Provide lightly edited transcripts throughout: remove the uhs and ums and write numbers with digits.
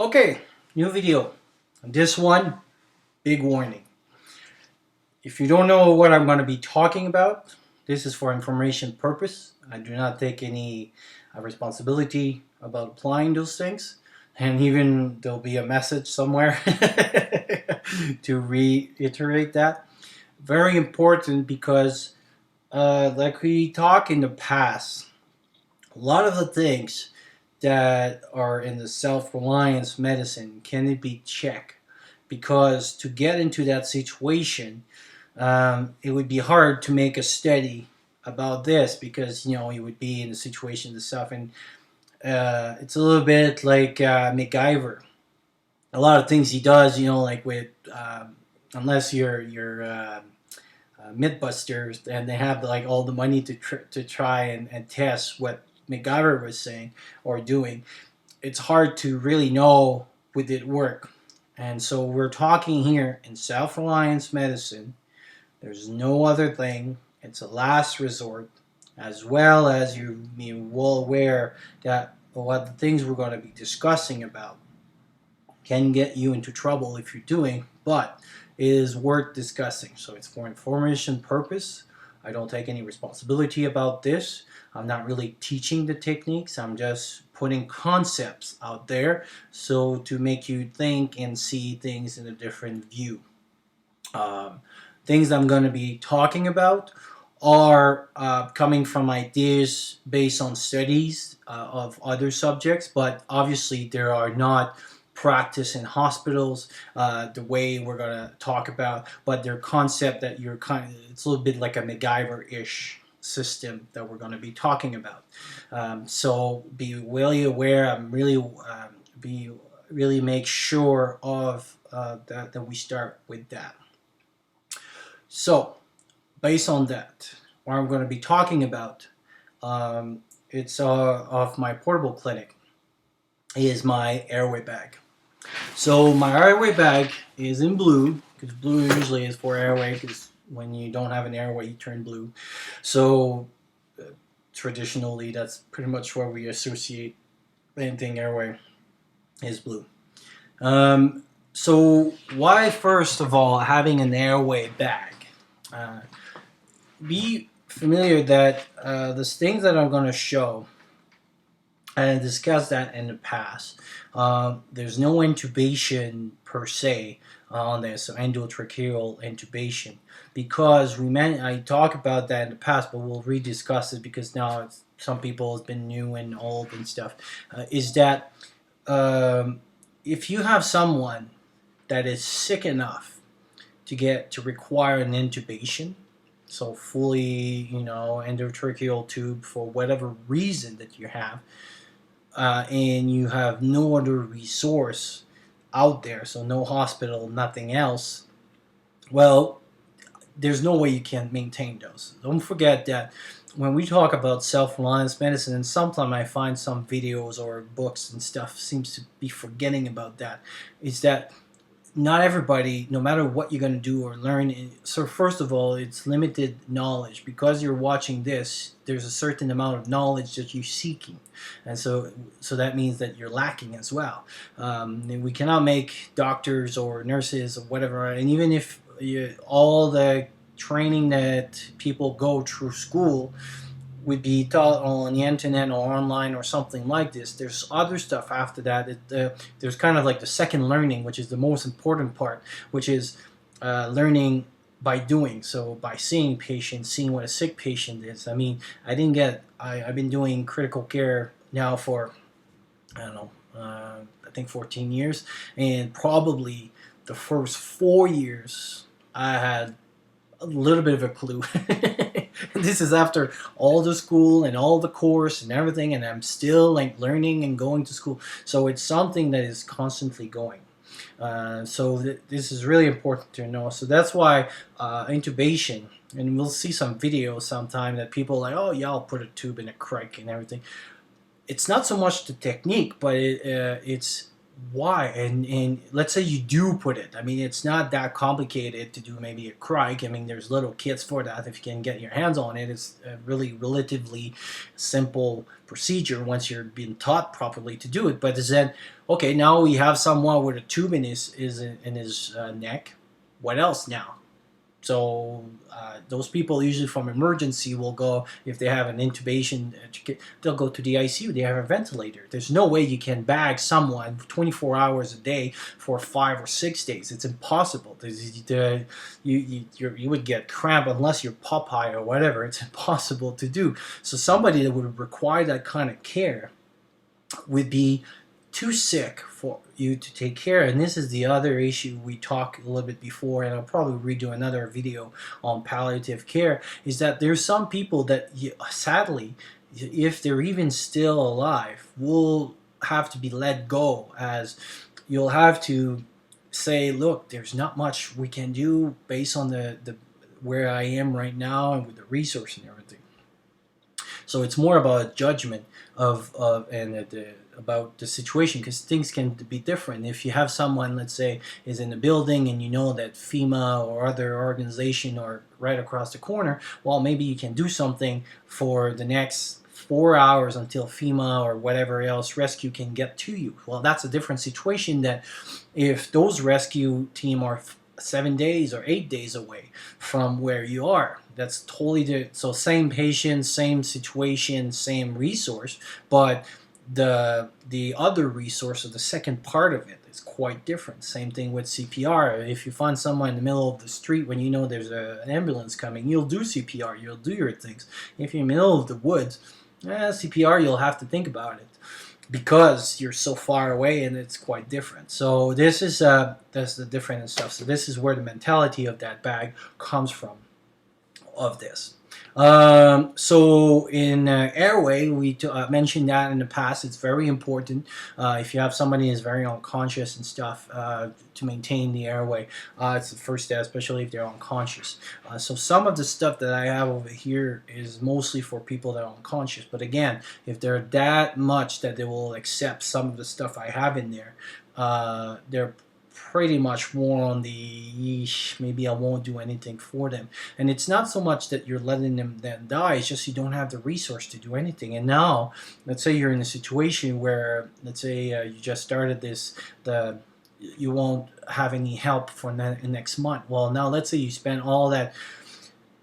Okay, new video. This one, big warning. If you don't know what I'm going to be talking about, this is for information purpose. I do not take any responsibility about applying those things. And even there'll be a message somewhere to reiterate that. Very important because, like we talked in the past, a lot of the things that are in the self-reliance medicine can be checked because to get into that situation, it would be hard to make a study about this because you would be in the situation itself, and it's a little bit like MacGyver. A lot of things he does, like with unless you're Mythbusters, and they have like all the money to try and test what MacGyver was saying or doing. It's hard to really know would it work. And so we're talking here in self-reliance medicine. There's no other thing. It's a last resort, as well as you be well aware that what the things we're going to be discussing about can get you into trouble if you're doing, but it is worth discussing. So it's for information purpose. I don't take any responsibility about this. I'm not really teaching the techniques. I'm just putting concepts out there so to make you think and see things in a different view. Things I'm going to be talking about are coming from ideas based on studies of other subjects, but obviously there are not practice in hospitals the way we're going to talk about, but they're concept that you're it's a little bit like a MacGyver-ish system that we're going to be talking about. So be really aware. I'm really really make sure of that we start with that. So based on that, what I'm going to be talking about, it's of my portable clinic, is my airway bag. So my airway bag is in blue, because blue usually is for airway, because when you don't have an airway, you turn blue. So traditionally, that's pretty much where we associate anything airway is blue. So why, first of all, having an airway bag? Be familiar that the things that I'm going to show, and discussed that in the past. There's no intubation per se on this, so endotracheal intubation, because I talked about that in the past, but we'll rediscuss it because now some people has been new and old and stuff. Is that if you have someone that is sick enough to require an intubation, so fully, endotracheal tube for whatever reason that you have, and you have no other resource out there, so no hospital, nothing else, well, there's no way you can maintain those. Don't forget that when we talk about self-reliance medicine, and sometimes I find some videos or books and stuff seems to be forgetting about that, is that not everybody, no matter what you're going to do or learn, so first of all, it's limited knowledge. Because you're watching this, there's a certain amount of knowledge that you're seeking, and so that means that you're lacking as well. And we cannot make doctors or nurses or whatever, and even if all the training that people go through school would be taught on the internet or online or something like this, there's other stuff after that. There's kind of like the second learning, which is the most important part, which is learning by doing. So by seeing patients, seeing what a sick patient is. I mean, I've been doing critical care now for, I don't know, I think 14 years, and probably the first 4 years I had a little bit of a clue. This is after all the school and all the course and everything, and I'm still like learning and going to school. So it's something that is constantly going. This is really important to know. So that's why intubation, and we'll see some videos sometime that people are like, oh yeah, I'll put a tube in a cric and everything. It's not so much the technique, but it's why? And let's say you do put it. I mean, it's not that complicated to do maybe a crike. I mean, there's little kits for that if you can get your hands on it. It's a really relatively simple procedure once you're being taught properly to do it. But then, okay, now we have someone with a tube in his neck. What else now? So those people usually from emergency will go, if they have an intubation, they'll go to the ICU. They have a ventilator. There's no way you can bag someone 24 hours a day for 5 or 6 days. It's impossible. You would get cramp unless you're Popeye or whatever. It's impossible to do. So somebody that would require that kind of care would be too sick for you to take care. And this is the other issue we talked a little bit before, and I'll probably redo another video on palliative care, is that there's some people that sadly, if they're even still alive, will have to be let go, as you'll have to say, look, there's not much we can do based on the where I am right now and with the resource and everything. So it's more about judgment about the situation, because things can be different. If you have someone, let's say, is in the building and you know that FEMA or other organization are right across the corner, well, maybe you can do something for the next 4 hours until FEMA or whatever else rescue can get to you. Well, that's a different situation that if those rescue team are 7 days or 8 days away from where you are. That's totally different. So same patient, same situation, same resource, but the other resource, or the second part of it, is quite different. Same thing with CPR. If you find someone in the middle of the street when you know there's an ambulance coming, you'll do CPR, you'll do your things. If you're in the middle of the woods, CPR, you'll have to think about it, because you're so far away and it's quite different. So this is that's the different and stuff. So this is where the mentality of that bag comes from, of this. So in airway, we mentioned that in the past. It's very important if you have somebody who's very unconscious and stuff, to maintain the airway. It's the first step, especially if they're unconscious. So some of the stuff that I have over here is mostly for people that are unconscious. But again, if they're that much that they will accept some of the stuff I have in there, they're pretty much more on the maybe I won't do anything for them. And it's not so much that you're letting them then die, it's just you don't have the resource to do anything. And now, let's say you're in a situation where, let's say you just started this, you won't have any help for next month. Well, now let's say you spend all that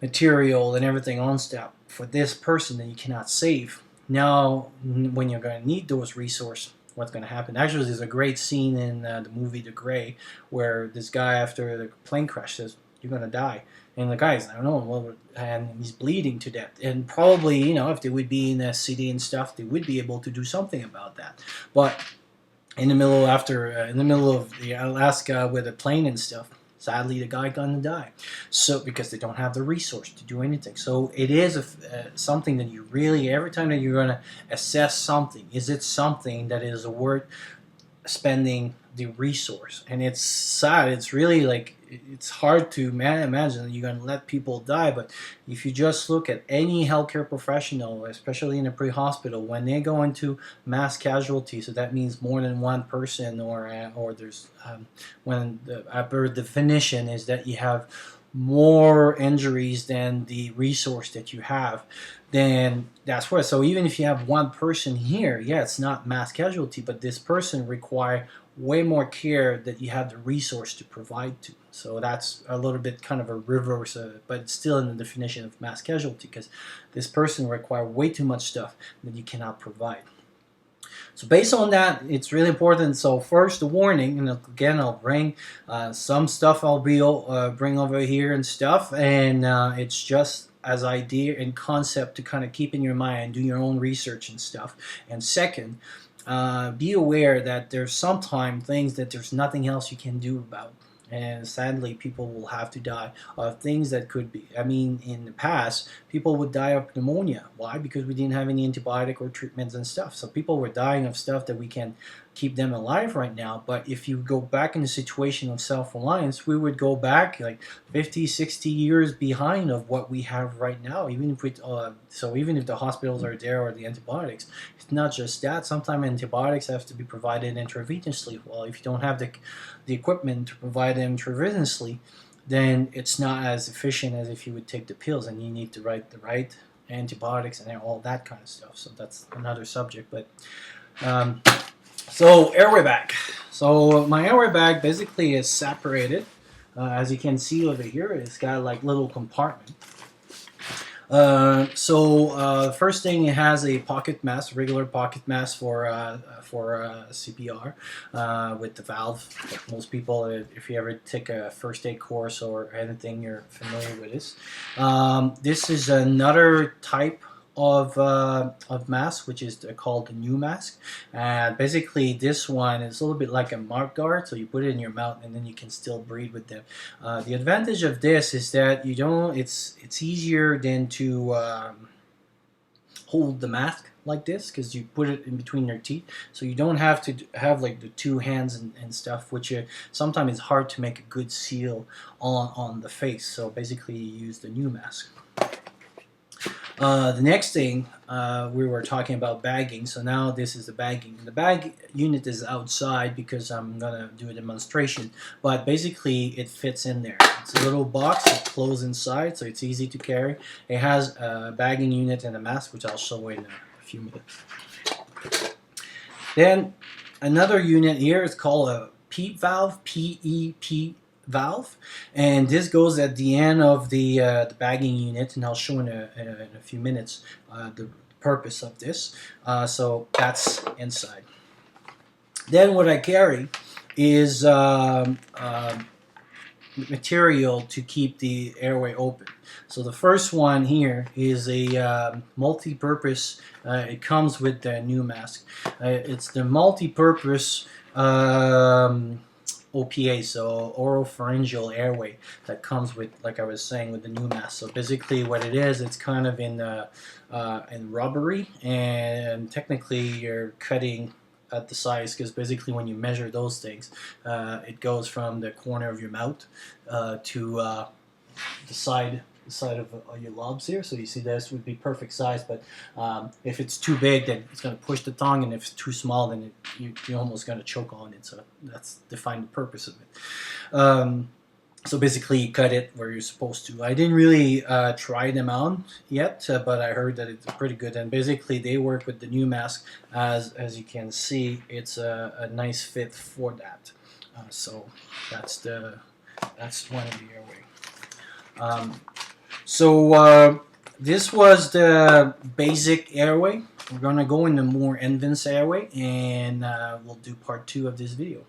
material and everything on step for this person that you cannot save. Now, when you're going to need those resources, what's going to happen? Actually, there's a great scene in the movie The Gray where this guy, after the plane crash, says, "You're going to die." And the guy's, I don't know, well, and he's bleeding to death. And probably, you know, if they would be in a city and stuff, they would be able to do something about that. But in the middle of the Alaska with a plane and stuff, sadly, the guy gonna die. So because they don't have the resource to do anything. So it is something that you really, every time that you're gonna assess something, is it something that is worth spending the resource? And it's sad. It's really like, it's hard to imagine that you're gonna let people die. But if you just look at any healthcare professional, especially in a pre-hospital, when they go into mass casualty, so that means more than one person, or there's when the upper definition is that you have more injuries than the resource that you have, then that's what. So even if you have one person here, yeah, it's not mass casualty, but this person require way more care that you have the resource to provide to. So that's a little bit kind of a reverse, but it's still in the definition of mass casualty, because this person require way too much stuff that you cannot provide. So based on that, it's really important. So first, the warning, and again, I'll bring some stuff I'll bring over here and stuff, and it's just as idea and concept to kind of keep in your mind and do your own research and stuff. And second, be aware that there's sometimes things that there's nothing else you can do about. and sadly people will have to die of things that could be, I mean, in the past people would die of pneumonia. Why? Because we didn't have any antibiotic or treatments and stuff, so people were dying of stuff that we can keep them alive right now. But if you go back in the situation of self-reliance, we would go back like 50, 60 years behind of what we have right now, even if we so even if the hospitals are there or the antibiotics, it's not just that. Sometimes antibiotics have to be provided intravenously. Well, if you don't have the equipment to provide them intravenously, then it's not as efficient as if you would take the pills, and you need to write the right antibiotics and all that kind of stuff. So that's another subject. But um, so airway bag. So my airway bag basically is separated. As you can see over here, it's got like little compartment. The first thing, it has a pocket mask, regular pocket mask for CPR with the valve. Like most people, if you ever take a first aid course or anything, you're familiar with this. This is another type of mask, which is called the new mask. Basically, this one is a little bit like a mouth guard, so you put it in your mouth and then you can still breathe with them. The advantage of this is that you don't. It's easier than to hold the mask like this, because you put it in between your teeth, so you don't have to have like the two hands and stuff, which sometimes it's hard to make a good seal on the face. So basically, you use the new mask. The next thing, we were talking about bagging, so now this is the bagging. The bag unit is outside because I'm gonna do a demonstration, but basically it fits in there. It's a little box, it closes inside, so it's easy to carry. It has a bagging unit and a mask, which I'll show in a few minutes. Then another unit here is called a PEEP valve, PEP valve, and this goes at the end of the bagging unit, and I'll show in a few minutes the purpose of this. So that's inside. Then what I carry is material to keep the airway open. So the first one here is a multi-purpose. It comes with the new mask. It's the multi-purpose OPA, so oropharyngeal airway, that comes with, like I was saying, with the new mask. So basically what it is, it's kind of in rubbery, and technically you're cutting at the size, because basically when you measure those things, it goes from the corner of your mouth to the side of your lobes here. So you see this would be perfect size, but if it's too big, then it's going to push the tongue, and if it's too small, then you're almost going to choke on it. So that's define the purpose of it. So basically you cut it where you're supposed to. I didn't really try them out yet, but I heard that it's pretty good, and basically they work with the new mask. As you can see, it's a nice fit for that. So that's one of the airway. This was the basic airway. We're gonna go into more advanced airway, and we'll do part 2 of this video.